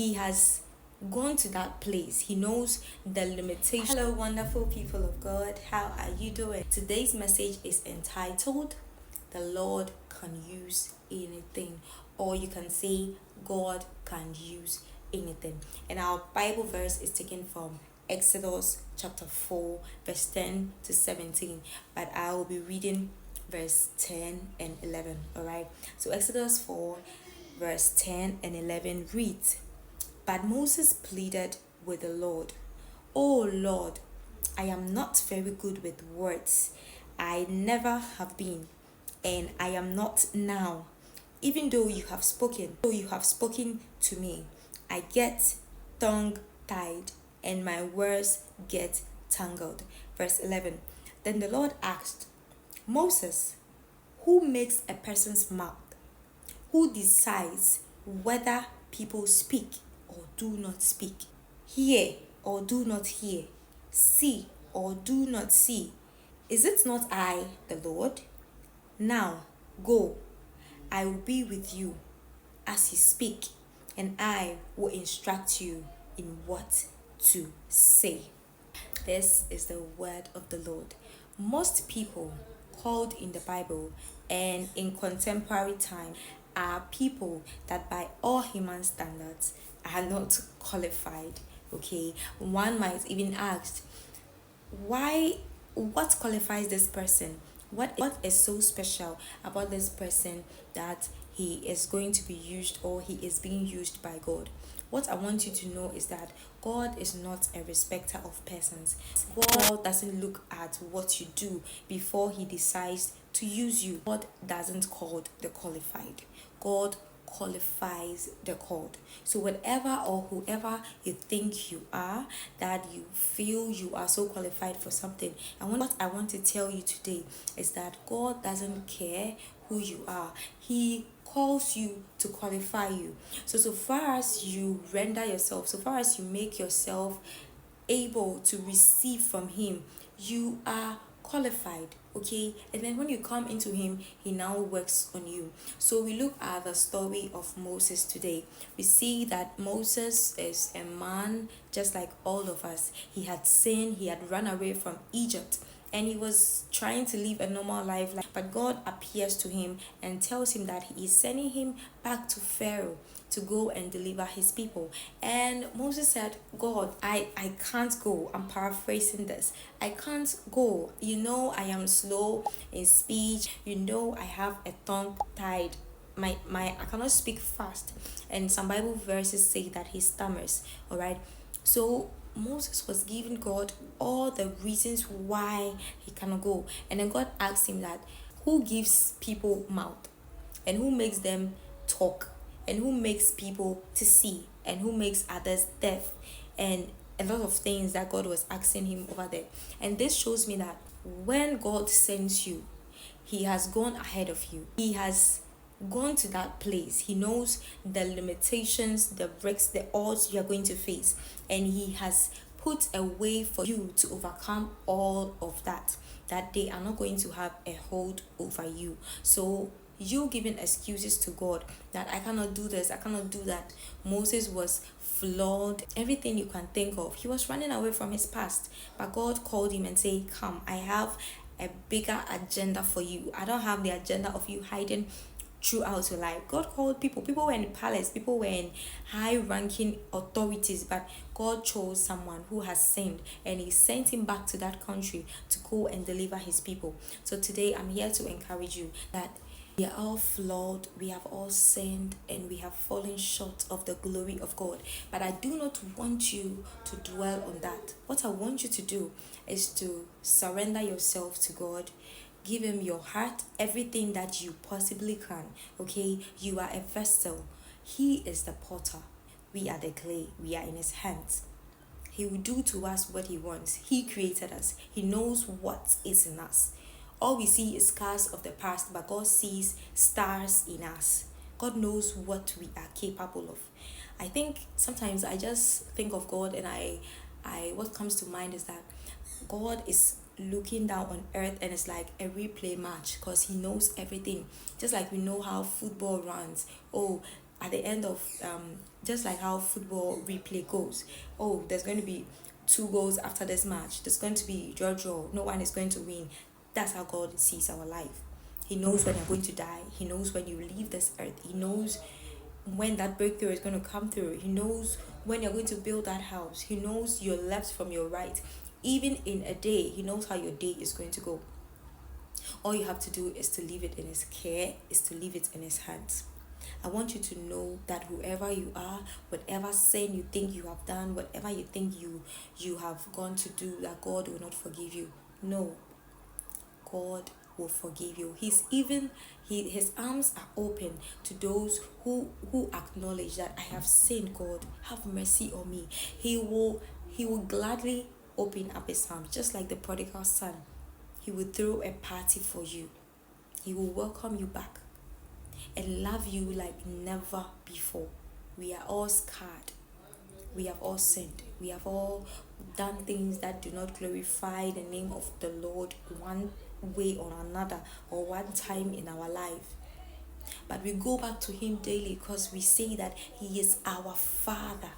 He has gone to that place. He knows the limitation. Hello, wonderful people of God. How are you doing? Today's message is entitled The Lord Can Use Anything, or you can say God can use anything. And our Bible verse is taken from Exodus chapter 4, verse 10 to 17. But I will be reading verse 10 and 11. Alright. So Exodus 4, verse 10 and 11 reads, But Moses pleaded with the Lord, "O Lord, I am not very good with words. I never have been, and I am not now. Even though you have spoken to me, I get tongue tied and my words get tangled." Verse 11. Then the Lord asked, "Moses, who makes a person's mouth? Who decides whether people speak or do not speak? Hear or do not hear? See or do not see? Is it not I, the Lord? Now go, I will be with you as you speak, and I will instruct you in what to say." This is the word of the Lord. Most people called in the Bible and in contemporary time are people that by all human standards are not qualified. Okay, one might even ask, why, what qualifies this person? What is so special about this person that he is going to be used, or he is being used by God? What I want you to know is that God is not a respecter of persons. God doesn't look at what you do before he decides to use you. God doesn't call the qualified. God qualifies the called. So whatever or whoever you think you are, that you feel you are so qualified for something, what I want to tell you today is that God doesn't care who you are. He calls you to qualify you. So far as you render yourself, so far as you make yourself able to receive from him, you are qualified. Okay, and then when you come into him, he now works on you. So we look at the story of Moses today. We see that Moses is a man just like all of us. He had sinned, he had run away from Egypt, and he was trying to live a normal life, but God appears to him and tells him that he is sending him back to Pharaoh to go and deliver his people. And Moses said, "God, I can't go." I'm paraphrasing this. "I can't go. You know, I am slow in speech. You know, I have a tongue tied. I cannot speak fast." And some Bible verses say that he stammers. All right. So Moses was giving God all the reasons why he cannot go. And then God asked him that, who gives people mouth? And who makes them talk? And who makes people to see? And who makes others deaf? And a lot of things that God was asking him over there. And this shows me that when God sends you, he has gone ahead of you. He has gone to that place. He knows the limitations, the breaks, the odds you are going to face, and he has put a way for you to overcome all of that they are not going to have a hold over you. So you giving excuses to God that I cannot do this, I cannot do that. Moses was flawed, everything you can think of. He was running away from his past, but God called him and said, "Come, I have a bigger agenda for you. I don't have the agenda of you hiding throughout your life." God called people were in the palace, people were in high ranking authorities, but God chose someone who has sinned, and he sent him back to that country to go and deliver his people. So today I'm here to encourage you that we are all flawed, we have all sinned, and we have fallen short of the glory of God. But I do not want you to dwell on that. What I want you to do is to surrender yourself to God. Give him your heart, everything that you possibly can. Okay, you are a vessel. He is the potter. We are the clay. We are in his hands. He will do to us what he wants. He created us. He knows what is in us. All we see is scars of the past, but God sees stars in us. God knows what we are capable of. I think sometimes I just think of God, and I what comes to mind is that God is looking down on earth, and it's like a replay match, because he knows everything. Just like we know how football runs. Oh, at the end of just like how football replay goes, oh, there's going to be 2 goals after this match, there's going to be draw, no one is going to win. That's how God sees our life. He knows when you're going to die. He knows when you leave this earth. He knows when that breakthrough is going to come through. He knows when you're going to build that house. He knows your left from your right. Even in a day, he knows how your day is going to go. All you have to do is to leave it in his care, is to leave it in his hands. I want you to know that whoever you are, whatever sin you think you have done, whatever you think you have gone to do, that God will not forgive you. No, God will forgive you. His arms are open to those who acknowledge that I have sinned. God, have mercy on me. He will gladly open up his arms, just like the prodigal son. He will throw a party for you. He will welcome you back and love you like never before. We are all scarred. We have all sinned. We have all done things that do not glorify the name of the Lord one way or another, or one time in our life. But we go back to him daily because we say that he is our Father,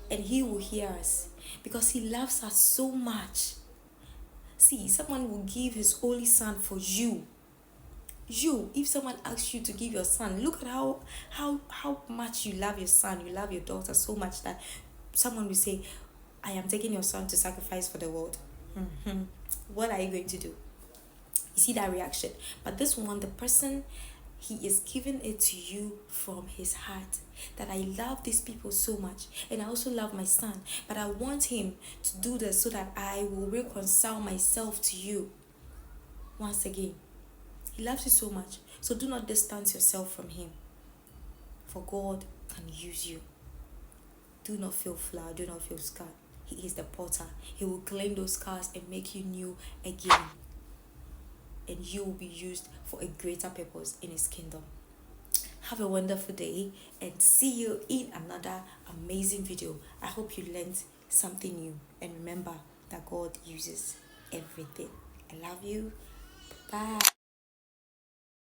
and he will hear us because he loves us so much. See, someone will give his only son for you. If someone asks you to give your son, look at how much you love your son, you love your daughter so much that someone will say, I am taking your son to sacrifice for the world. What are you going to do? You see that reaction? But this one, the person, he is giving it to you from his heart, that I love these people so much, and I also love my son, but I want him to do this so that I will reconcile myself to you. Once again, he loves you so much, so do not distance yourself from him, for God can use you. Do not feel flawed, do not feel scarred. He is the potter. He will clean those scars and make you new again, and you will be used for a greater purpose in his kingdom. Have a wonderful day, and see you in another amazing video. I hope you learned something new, and remember that God uses everything. I love you. Bye.